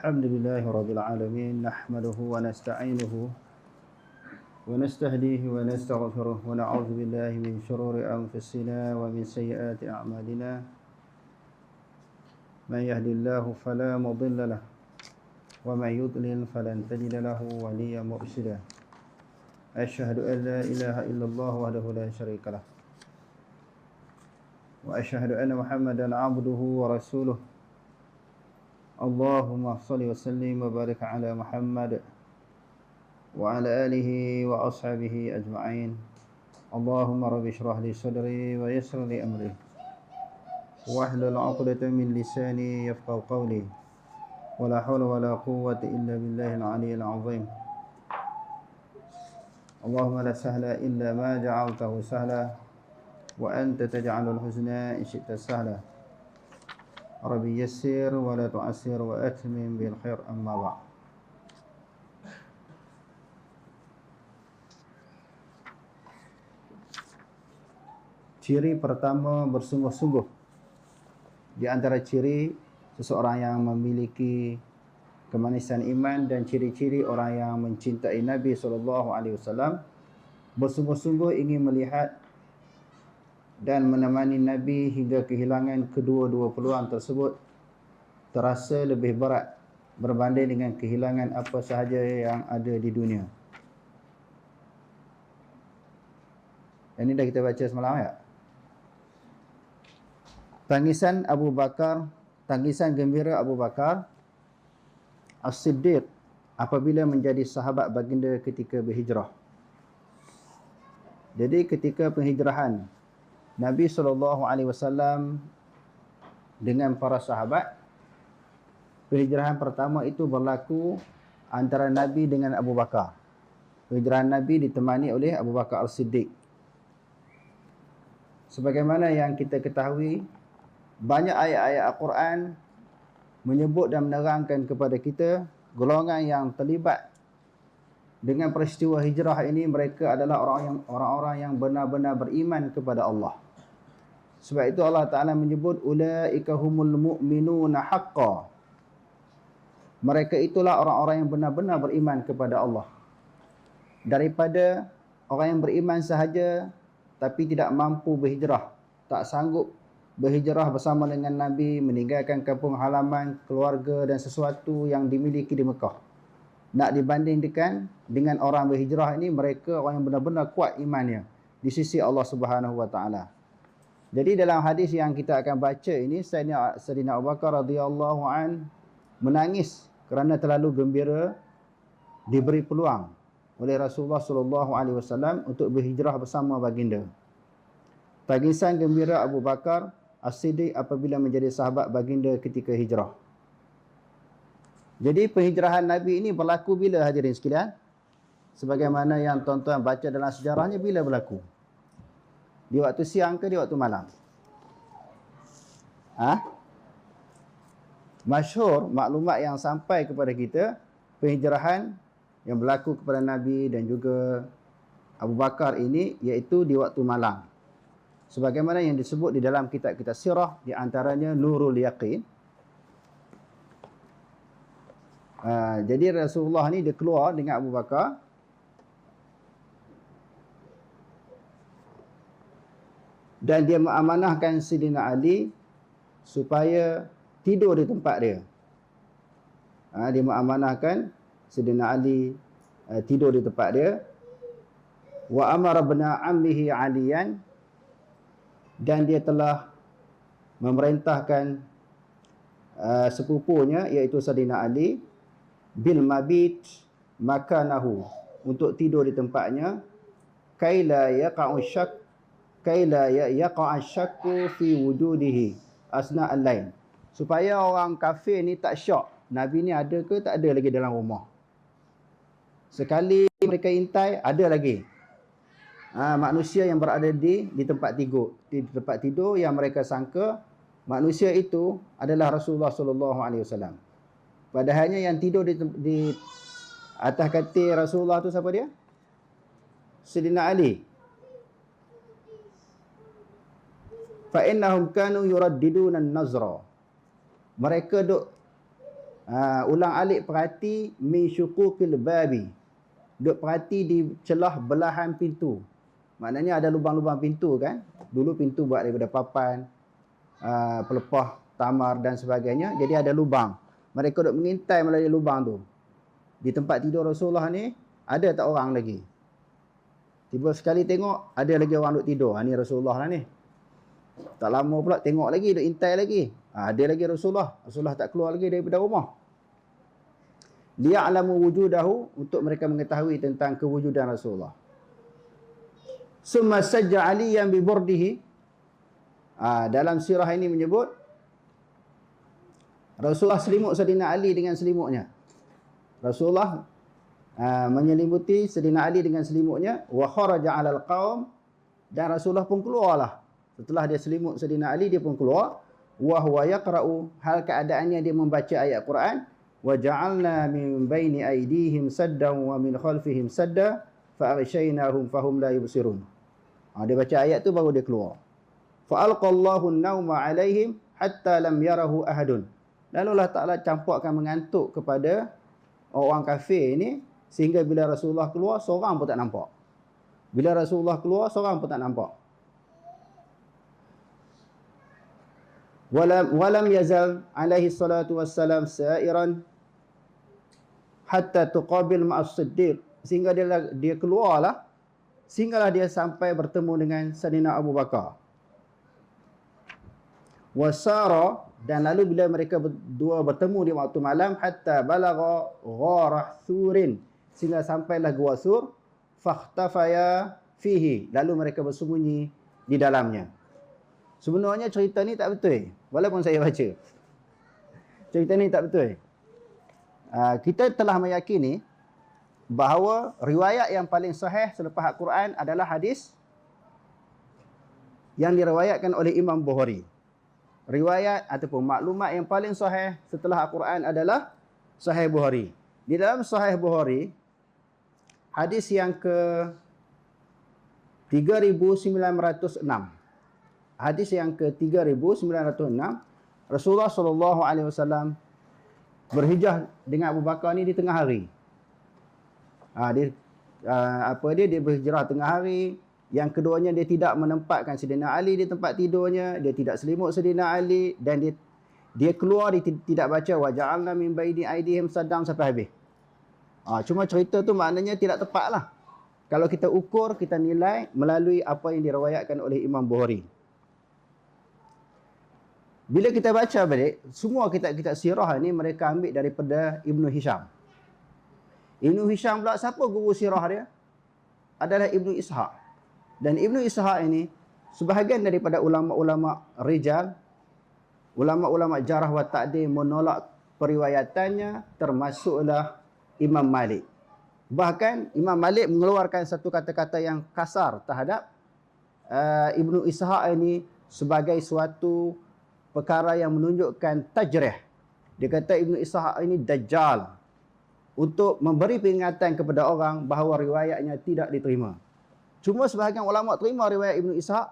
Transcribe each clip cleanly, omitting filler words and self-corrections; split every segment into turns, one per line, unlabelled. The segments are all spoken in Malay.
الحمد لله رب العالمين نحمده ونستعينه ونستهديه ونستغفره ونعوذ بالله من شرور أنفسنا ومن سيئات أعمالنا من يهد الله فلا مضل له ومن يضلل فلن تجد له وليا مرشدا أشهد أن لا إله إلا الله وحده لا شريك له وأشهد أن محمدا عبده ورسوله اللهم صل وسلم وبارك على محمد وعلى آله وأصحابه أجمعين اللهم رب اشرح لي صدري ويسر لي أمري واحلل عقدة من لساني يفقهوا قولي ولا حول ولا قوة إلا بالله العلي العظيم اللهم لا سهل إلا ما جعلته سهلا وأنت تجعل الحزن إن شئت سهلا ربي يسر ولا تعسر وأتمم بالخير أما بعد. Ciri pertama bersungguh-sungguh. Di antara ciri seseorang yang memiliki kemanisan iman dan ciri-ciri orang yang mencintai Nabi SAW, bersungguh-sungguh ingin melihat dan menemani Nabi hingga kehilangan kedua-dua peluang tersebut terasa lebih berat berbanding dengan kehilangan apa sahaja yang ada di dunia. Ini dah kita baca semalam ya. Tangisan Abu Bakar, tangisan gembira Abu Bakar As-Siddiq apabila menjadi sahabat baginda ketika berhijrah. Jadi ketika penghijrahan Nabi SAW dengan para sahabat, penghijrahan pertama itu berlaku antara Nabi dengan Abu Bakar. Penghijrahan Nabi ditemani oleh Abu Bakar As-Siddiq. Sebagaimana yang kita ketahui, banyak ayat-ayat Al-Quran menyebut dan menerangkan kepada kita golongan yang terlibat dengan peristiwa hijrah ini, mereka adalah orang-orang yang benar-benar beriman kepada Allah. Sebab itu Allah Ta'ala menyebut ulaika humul mu'minuna haqqa. Mereka itulah orang-orang yang benar-benar beriman kepada Allah. Daripada orang yang beriman sahaja tapi tidak mampu berhijrah, tak sanggup berhijrah bersama dengan Nabi, meninggalkan kampung halaman, keluarga dan sesuatu yang dimiliki di Mekah. Nak dibandingkan dengan orang berhijrah ini, mereka orang yang benar-benar kuat imannya di sisi Allah Subhanahu wa taala. Jadi dalam hadis yang kita akan baca ini, Sayyidina Abu Bakar radhiyallahu an menangis kerana terlalu gembira diberi peluang oleh Rasulullah sallallahu alaihi wasallam untuk berhijrah bersama baginda. Tangisan gembira Abu Bakar As-Siddiq apabila menjadi sahabat baginda ketika hijrah. Jadi penghijrahan Nabi ini berlaku bila, hadirin sekalian? Sebagaimana yang tuan-tuan baca dalam sejarahnya, bila berlaku? Di waktu siang ke di waktu malam? Masyhur maklumat yang sampai kepada kita, penghijrahan yang berlaku kepada Nabi dan juga Abu Bakar ini iaitu di waktu malam. Sebagaimana yang disebut di dalam kitab-kitab sirah, di antaranya Nurul Yaqin. Jadi Rasulullah ni dia keluar dengan Abu Bakar. Dan dia mengamanahkan Sayyidina Ali supaya tidur di tempat dia. Dia mengamanahkan Sayyidina Ali tidur di tempat dia. Wa amara bna ammihi Aliyan, dan dia telah memerintahkan sepupunya iaitu Sayyidina Ali bil mabit makanahu, untuk tidur di tempatnya, kaila yaqa'u syakku fi wujudihi asna al-lain, supaya orang kafir ni tak syak Nabi ni ada ke tak ada lagi dalam rumah. Sekali mereka intai, ada lagi manusia yang berada di tempat tidur yang mereka sangka manusia itu adalah Rasulullah SAW. Padahalnya yang tidur di atas katil Rasulullah tu siapa dia? Sayyidina Ali. Fa innahum kanu yuraddiduna an-nazra. Mereka duk Ulang alik perhati min syuqukil babi. Duk perhati di celah belahan pintu. Maknanya ada lubang-lubang pintu kan. Dulu pintu buat daripada papan, pelepah, tamar dan sebagainya. Jadi ada lubang. Mereka duk mengintai melalui lubang tu. Di tempat tidur Rasulullah ni, ada tak orang lagi? Tiba sekali tengok, ada lagi orang duk tidur. Ni Rasulullah lah ni. Tak lama pula tengok lagi, duk intai lagi. Ada lagi Rasulullah. Rasulullah tak keluar lagi daripada rumah. Liya'lamu wujudahu, untuk mereka mengetahui tentang kewujudan Rasulullah. Summa sajja aliyan bi burdihi. Dalam sirah ini menyebut Rasulullah selimut Sayyidina Ali dengan selimutnya. Rasulullah menyelimuti Sayyidina Ali dengan selimutnya. Wa kharaja 'alal qaum, dan Rasulullah pun keluarlah. Setelah dia selimut Sayyidina Ali, dia pun keluar. Wa huwa yaqra'u, hal keadaannya dia membaca ayat Quran. Wa ja'alna min baini aydihim saddan wa min khalfihim sadda fa aghshaynahum fahum la yubsirun. Dia baca ayat tu baru dia keluar. Fa alqallahu an-nauma 'alaihim hatta lam yarahu ahadun. Lalu Allah Ta'ala campurkan mengantuk kepada orang kafir ini, sehingga bila Rasulullah keluar, seorang pun tak nampak. Bila Rasulullah keluar, seorang pun tak nampak. Walam yazal alaihi salatu wassalam sa'iran hatta tuqabil ma'as siddiq. Sehingga dia keluarlah, sehinggalah dia sampai bertemu dengan Sayyidina Abu Bakar. Wasara, dan lalu bila mereka berdua bertemu di waktu malam, hatta balagha gharah thurin, sehingga sampailah gua Sur, fakhtafaya fihi, lalu mereka bersembunyi di dalamnya. Sebenarnya cerita ni tak betul, walaupun saya baca. Cerita ni tak betul. Kita telah meyakini bahawa riwayat yang paling sahih selepas Al-Quran adalah hadis yang diriwayatkan oleh Imam Bukhari. Riwayat ataupun maklumat yang paling sahih setelah Al-Quran adalah Sahih Bukhari. Di dalam Sahih Bukhari, hadis yang ke 3906. Hadis yang ke 3906, Rasulullah SAW berhijrah dengan Abu Bakar ni di tengah hari. Dia berhijrah tengah hari. Yang keduanya, dia tidak menempatkan Sayyidina Ali di tempat tidurnya, dia tidak selimut Sayyidina Ali, dan dia keluar, dia tidak baca wa ja'alna min baini aydihim saddan sampai habis. Cuma cerita tu maknanya tidak tepat lah. Kalau kita ukur, kita nilai melalui apa yang diriwayatkan oleh Imam Bukhari. Bila kita baca balik, semua kitab-kitab sirah ni mereka ambil daripada Ibnu Hisham. Ibnu Hisham pula, siapa guru sirah dia? Adalah Ibnu Ishaq. Dan Ibnu Ishaq ini, sebahagian daripada ulama-ulama rijal, ulama-ulama jarah wa ta'dil menolak periwayatannya, termasuklah Imam Malik. Bahkan Imam Malik mengeluarkan satu kata-kata yang kasar terhadap Ibnu Ishaq ini sebagai suatu perkara yang menunjukkan tajrih. Dia kata Ibnu Ishaq ini dajjal, untuk memberi peringatan kepada orang bahawa riwayatnya tidak diterima. Cuma sebahagian ulama terima riwayat Ibnu Ishaq.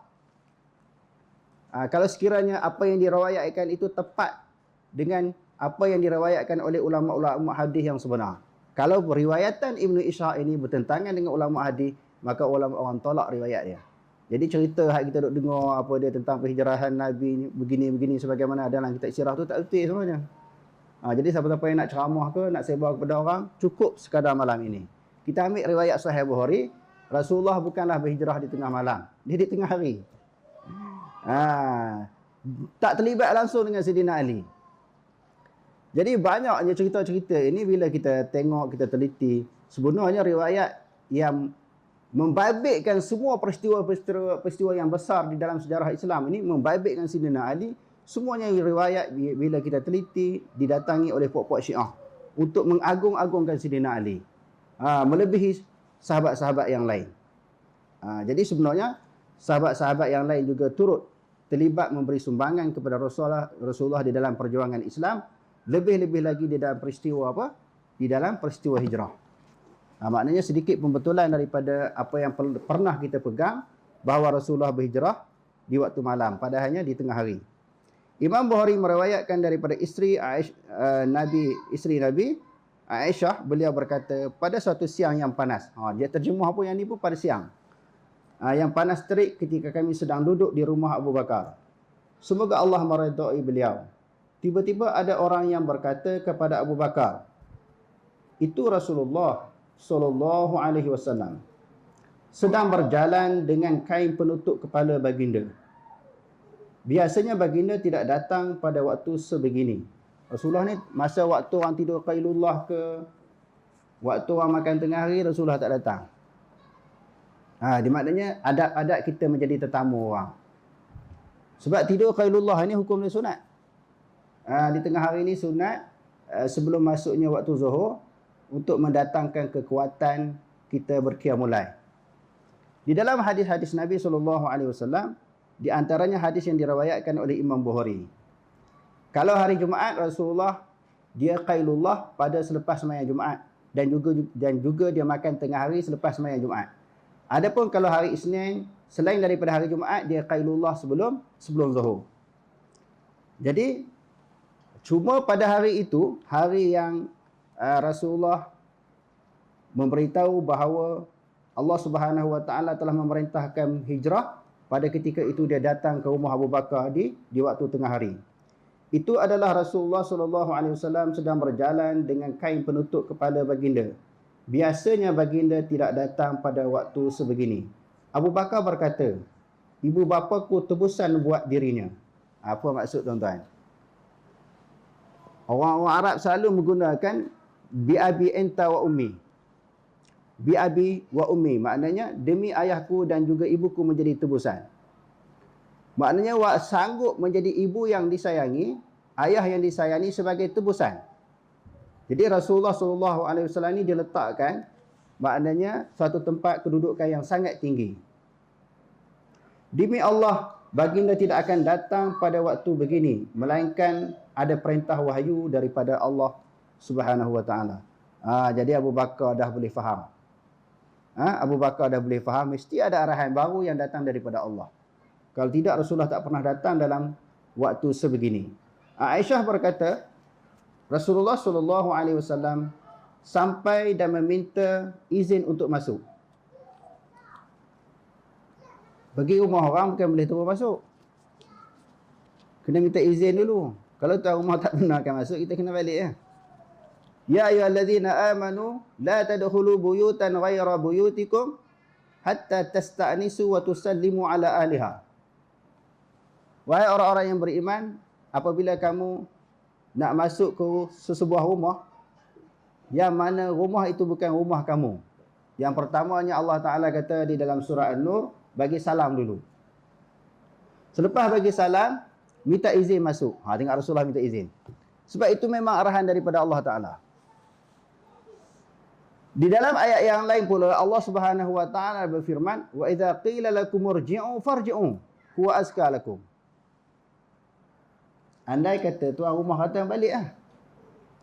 Kalau sekiranya apa yang diriwayatkan itu tepat dengan apa yang diriwayatkan oleh ulama-ulama hadis yang sebenar. Kalau riwayatan Ibnu Ishaq ini bertentangan dengan ulama hadis, maka ulama orang tolak riwayat dia. Jadi cerita hak kita duk dengar apa dia tentang penghijrahan Nabi begini-begini sebagaimana dalam kitab sirah tu tak betul sebenarnya. Jadi siapa-siapa yang nak ceramah ke, nak sebar kepada orang, cukup sekadar malam ini. Kita ambil riwayat Sahih Bukhari, Rasulullah bukanlah berhijrah di tengah malam. Dia di tengah hari. Tak terlibat langsung dengan Sayyidina Ali. Jadi banyaknya cerita-cerita ini bila kita tengok, kita teliti, sebenarnya riwayat yang membabitkan semua peristiwa yang besar di dalam sejarah Islam ini, membabitkan Sayyidina Ali, semuanya riwayat bila kita teliti didatangi oleh puak-puak Syiah untuk mengagung-agungkan Sayyidina Ali, melebihi sahabat-sahabat yang lain. Jadi sebenarnya sahabat-sahabat yang lain juga turut terlibat memberi sumbangan kepada Rasulullah di dalam perjuangan Islam, lebih-lebih lagi di dalam peristiwa apa? Di dalam peristiwa hijrah. Maknanya sedikit pembetulan daripada apa yang pernah kita pegang, bahawa Rasulullah berhijrah di waktu malam, padahalnya di tengah hari. Imam Bukhari meriwayatkan daripada isteri Nabi Aisyah, beliau berkata pada suatu siang yang panas. Dia terjemah apa yang ni pun pada siang. Yang panas terik ketika kami sedang duduk di rumah Abu Bakar. Semoga Allah meridai beliau. Tiba-tiba ada orang yang berkata kepada Abu Bakar, itu Rasulullah sallallahu alaihi wasallam sedang berjalan dengan kain penutup kepala baginda. Biasanya baginda tidak datang pada waktu sebegini. Rasulullah ni masa waktu orang tidur qailullah ke, waktu orang makan tengah hari, Rasulullah tak datang. Di maknanya adab-adab kita menjadi tetamu orang. Sebab tidur qailullah ni hukum dia sunat. Di tengah hari ni sunat sebelum masuknya waktu zuhur untuk mendatangkan kekuatan kita berqiyamul lail. Di dalam hadis-hadis Nabi SAW, di antaranya hadis yang diriwayatkan oleh Imam Bukhari. Kalau hari Jumaat, Rasulullah dia qailullah pada selepas sembahyang Jumaat, dan juga dia makan tengah hari selepas sembahyang Jumaat. Adapun kalau hari Isnin, selain daripada hari Jumaat, dia qailullah sebelum zuhur. Jadi cuma pada hari itu, hari yang Rasulullah memberitahu bahawa Allah Subhanahu Wa Taala telah memerintahkan hijrah, pada ketika itu dia datang ke rumah Abu Bakar di waktu tengah hari. Itu adalah Rasulullah SAW sedang berjalan dengan kain penutup kepala baginda. Biasanya baginda tidak datang pada waktu sebegini. Abu Bakar berkata, ibu bapaku tebusan buat dirinya. Apa maksud tuan-tuan? Orang-orang Arab selalu menggunakan bi abi anta wa ummi. Bi abi wa ummi, maknanya demi ayahku dan juga ibuku menjadi tebusan. Maknanya sanggup menjadi ibu yang disayangi, ayah yang disayangi sebagai tebusan. Jadi Rasulullah SAW ini diletakkan, maknanya suatu tempat kedudukan yang sangat tinggi. Demi Allah, baginda tidak akan datang pada waktu begini, melainkan ada perintah wahyu daripada Allah Subhanahu Wa Taala. Jadi Abu Bakar dah boleh faham. Abu Bakar dah boleh faham, mesti ada arahan baru yang datang daripada Allah. Kalau tidak, Rasulullah tak pernah datang dalam waktu sebegini. Aisyah berkata, Rasulullah SAW sampai dan meminta izin untuk masuk. Pergi rumah orang bukan boleh terus masuk. Kena minta izin dulu. Kalau tuan rumah tak benarkan masuk, kita kena balik ya. Ya ayyuhallazina amanu la tadkhulu buyutan ghaira buyutikum hatta tasta'nisu wa tusallimu ala ahliha. Wahai orang-orang yang beriman, apabila kamu nak masuk ke sesebuah rumah yang mana rumah itu bukan rumah kamu, yang pertamanya Allah Ta'ala kata di dalam surah An-Nur, bagi salam dulu. Selepas bagi salam, minta izin masuk. Tengok Rasulullah minta izin. Sebab itu memang arahan daripada Allah Ta'ala. Di dalam ayat yang lain pula Allah Subhanahu Wa Taala berfirman, wa idza qila lakum irji'u farji'u huwa azka lakum. Andai kata tuan rumah kata balik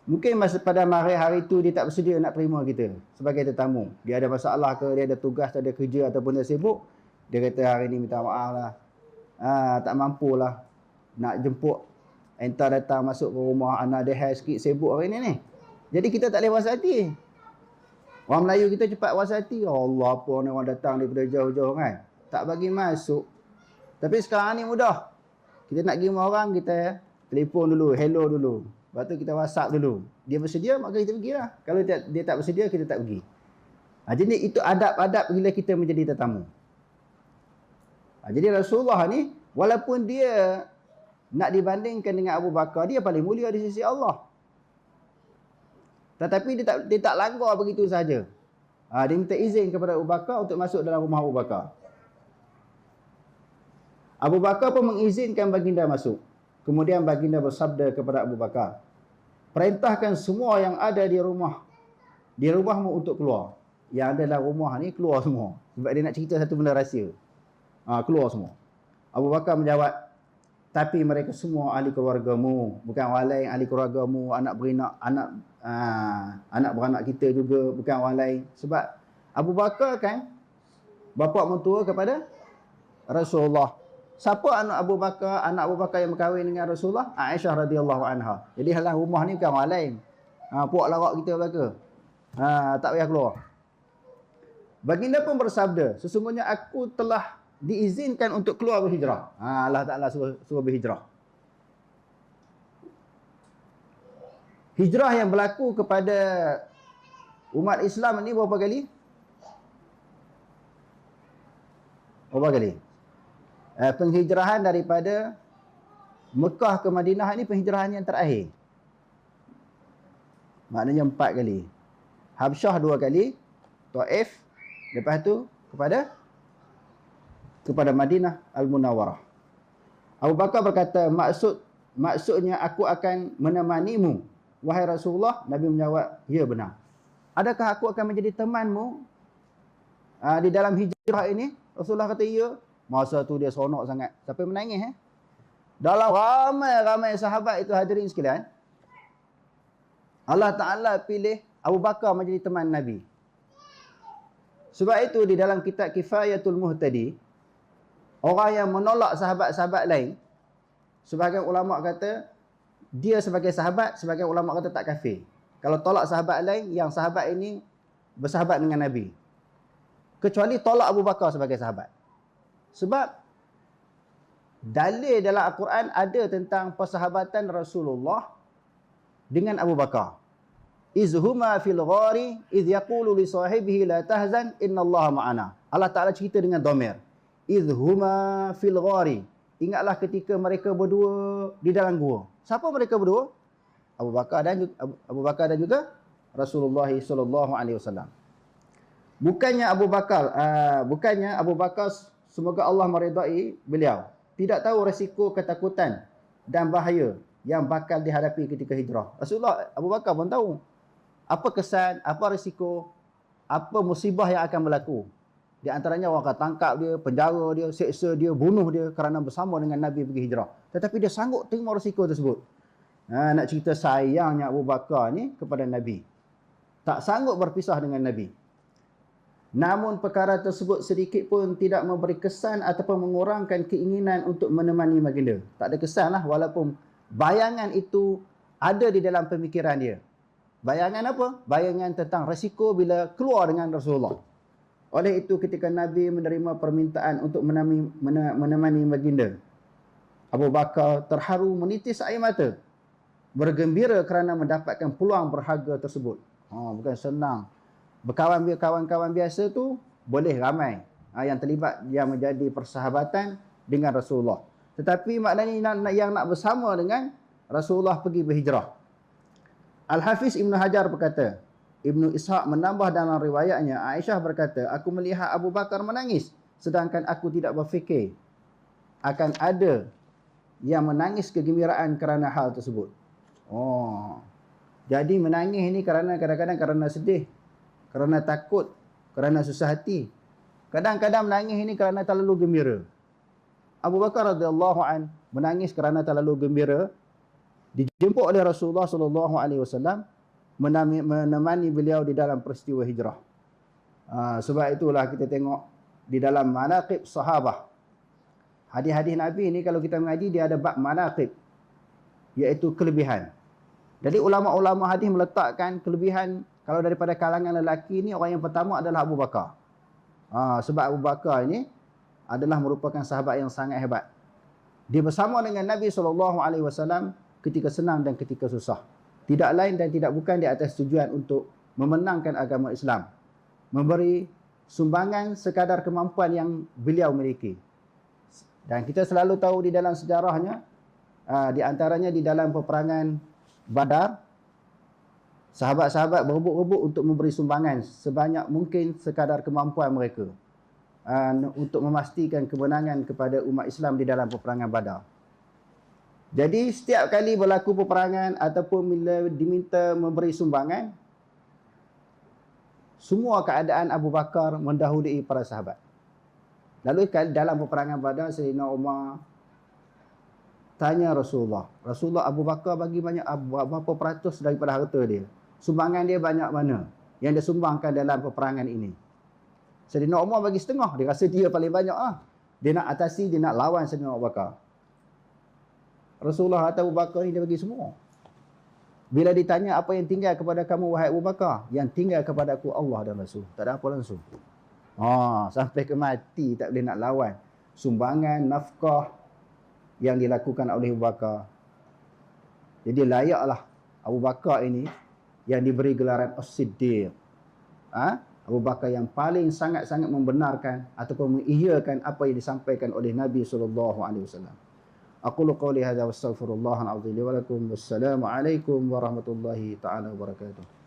mungkin masa pada hari itu dia tak bersedia nak terima kita sebagai tetamu. Dia ada masalah ke, dia ada tugas, ada kerja ataupun dia sibuk, dia kata hari ni minta maaf lah, tak mampulah nak jemput entah datang masuk ke rumah, anak ada hair sikit, sibuk hari ni. Jadi kita tak boleh puas hati. Orang Melayu kita cepat puas hati. Allah, apa ni orang datang daripada jauh-jauh kan, tak bagi masuk. Tapi sekarang ni mudah. Kita nak pergi rumah orang, kita telefon dulu, hello dulu. Lepas tu kita WhatsApp dulu. Dia bersedia, maka kita pergilah. Kalau dia tak bersedia, kita tak pergi. Jadi itu adab-adab bila kita menjadi tetamu. Jadi Rasulullah ni, walaupun dia nak dibandingkan dengan Abu Bakar, dia paling mulia di sisi Allah. Tetapi dia tak langgar begitu saja. Dia minta izin kepada Abu Bakar untuk masuk dalam rumah Abu Bakar. Abu Bakar pun mengizinkan baginda masuk. Kemudian baginda bersabda kepada Abu Bakar, perintahkan semua yang ada di rumahmu untuk keluar. Yang ada dalam rumah ni keluar semua. Sebab dia nak cerita satu benda rahsia. Keluar semua. Abu Bakar menjawab, tapi mereka semua ahli keluargamu, bukan orang lain ahli keluargamu, anak beranak kita juga, bukan orang lain. Sebab Abu Bakar kan bapa mentua kepada Rasulullah Siapa anak Abu Bakar? Anak Abu Bakar yang berkahwin dengan Rasulullah? Aisyah radhiyallahu anha. Jadi dalam rumah ni bukan orang lain. Puak larak kita belaka. Tak payah keluar. Baginda pun bersabda, sesungguhnya aku telah diizinkan untuk keluar berhijrah. Allah Ta'ala suruh berhijrah. Hijrah yang berlaku kepada umat Islam ni berapa kali? Berapa kali? Penghijrahan daripada Mekah ke Madinah ni penghijrahan yang terakhir. Maknanya 4 kali. Habsyah 2 kali, Taif, lepas tu kepada Madinah Al-Munawwarah. Abu Bakar berkata, maksudnya aku akan menemanimu, wahai Rasulullah. Nabi menjawab, ya benar. Adakah aku akan menjadi temanmu di dalam hijrah ini? Rasulullah kata, ya. Masa tu dia seronok sangat. Sampai menangis. Dalam ramai sahabat itu hadirin sekalian, Allah Ta'ala pilih Abu Bakar menjadi teman Nabi. Sebab itu di dalam kitab Kifayatul Muhtadi, orang yang menolak sahabat-sahabat lain, sebagian ulama' kata dia sebagai sahabat, sebagian ulama' kata tak kafir. Kalau tolak sahabat lain, yang sahabat ini bersahabat dengan Nabi. Kecuali tolak Abu Bakar sebagai sahabat. Sebab dalil dalam Al-Quran ada tentang persahabatan Rasulullah dengan Abu Bakar. Izhuma fil ghari iz yaqulu li sahibihi la tahzan innallaha ma'ana. Allah Ta'ala cerita dengan dhamir. Izhuma fil ghari. Ingatlah ketika mereka berdua di dalam gua. Siapa mereka berdua? Abu Bakar dan juga Rasulullah sallallahu alaihi wasallam. Bukannya Abu Bakar semoga Allah meridai beliau, tidak tahu resiko ketakutan dan bahaya yang bakal dihadapi ketika hijrah. Rasulullah, Abu Bakar pun tahu apa kesan, apa risiko, apa musibah yang akan berlaku. Di antaranya orang akan tangkap dia, penjara dia, seksa dia, bunuh dia kerana bersama dengan Nabi pergi hijrah. Tetapi dia sanggup terima risiko tersebut. Nak cerita sayangnya Abu Bakar ni kepada Nabi. Tak sanggup berpisah dengan Nabi. Namun perkara tersebut sedikit pun tidak memberi kesan ataupun mengurangkan keinginan untuk menemani baginda. Tak ada kesan lah, walaupun bayangan itu ada di dalam pemikiran dia. Bayangan apa? Bayangan tentang resiko bila keluar dengan Rasulullah. Oleh itu ketika Nabi menerima permintaan untuk menemani baginda, Abu Bakar terharu menitis air mata, bergembira kerana mendapatkan peluang berharga tersebut. Bukan senang. Berkawan-kawan biasa tu boleh ramai yang terlibat, yang menjadi persahabatan dengan Rasulullah. Tetapi maknanya yang nak bersama dengan Rasulullah pergi berhijrah. Al-Hafiz Ibn Hajar berkata, Ibnu Ishaq menambah dalam riwayatnya, Aisyah berkata, aku melihat Abu Bakar menangis, sedangkan aku tidak berfikir akan ada yang menangis kegembiraan kerana hal tersebut. Jadi menangis ni kadang-kadang kerana sedih, kerana takut, kerana susah hati. Kadang-kadang menangis ini kerana terlalu gembira. Abu Bakar radhiyallahu an menangis kerana terlalu gembira, dijemput oleh Rasulullah sallallahu alaihi wasallam menemani beliau di dalam peristiwa hijrah. Sebab itulah kita tengok di dalam manaqib sahabah. Hadis-hadis Nabi ni kalau kita mengaji dia ada bab manaqib, iaitu kelebihan. Jadi ulama-ulama hadis meletakkan kelebihan kalau daripada kalangan lelaki ni, orang yang pertama adalah Abu Bakar. Sebab Abu Bakar ini adalah merupakan sahabat yang sangat hebat. Dia bersama dengan Nabi SAW ketika senang dan ketika susah. Tidak lain dan tidak bukan di atas tujuan untuk memenangkan agama Islam. Memberi sumbangan sekadar kemampuan yang beliau miliki. Dan kita selalu tahu di dalam sejarahnya, di antaranya di dalam peperangan Badar, sahabat-sahabat berebut-rebut untuk memberi sumbangan sebanyak mungkin sekadar kemampuan mereka untuk memastikan kemenangan kepada umat Islam di dalam peperangan Badar. Jadi setiap kali berlaku peperangan ataupun bila diminta memberi sumbangan, semua keadaan Abu Bakar mendahului para sahabat. Lalu dalam peperangan Badar, Sayyidina Umar tanya Rasulullah, Abu Bakar bagi banyak berapa peratus daripada harta dia? Sumbangan dia banyak mana yang dia sumbangkan dalam peperangan ini? Sayyidina Umar bagi setengah. Dia rasa dia paling banyak lah. Dia nak atasi, dia nak lawan Saidina Abu Bakar. Rasulullah atau Abu Bakar ni dia bagi semua. Bila ditanya apa yang tinggal kepada kamu wahai Abu Bakar, yang tinggal kepada aku Allah dan Rasul. Tak ada apa langsung. Sampai ke mati tak boleh nak lawan. Sumbangan, nafkah yang dilakukan oleh Abu Bakar. Jadi layaklah Abu Bakar ini yang diberi gelaran As-Siddiq. Abu Bakar yang paling sangat-sangat membenarkan ataupun mengiyakan apa yang disampaikan oleh Nabi SAW. Aqulu qawli hadza wa astaghfirullahal azim li wa lakum. Wassalamu alaikum warahmatullahi taala wabarakatuh.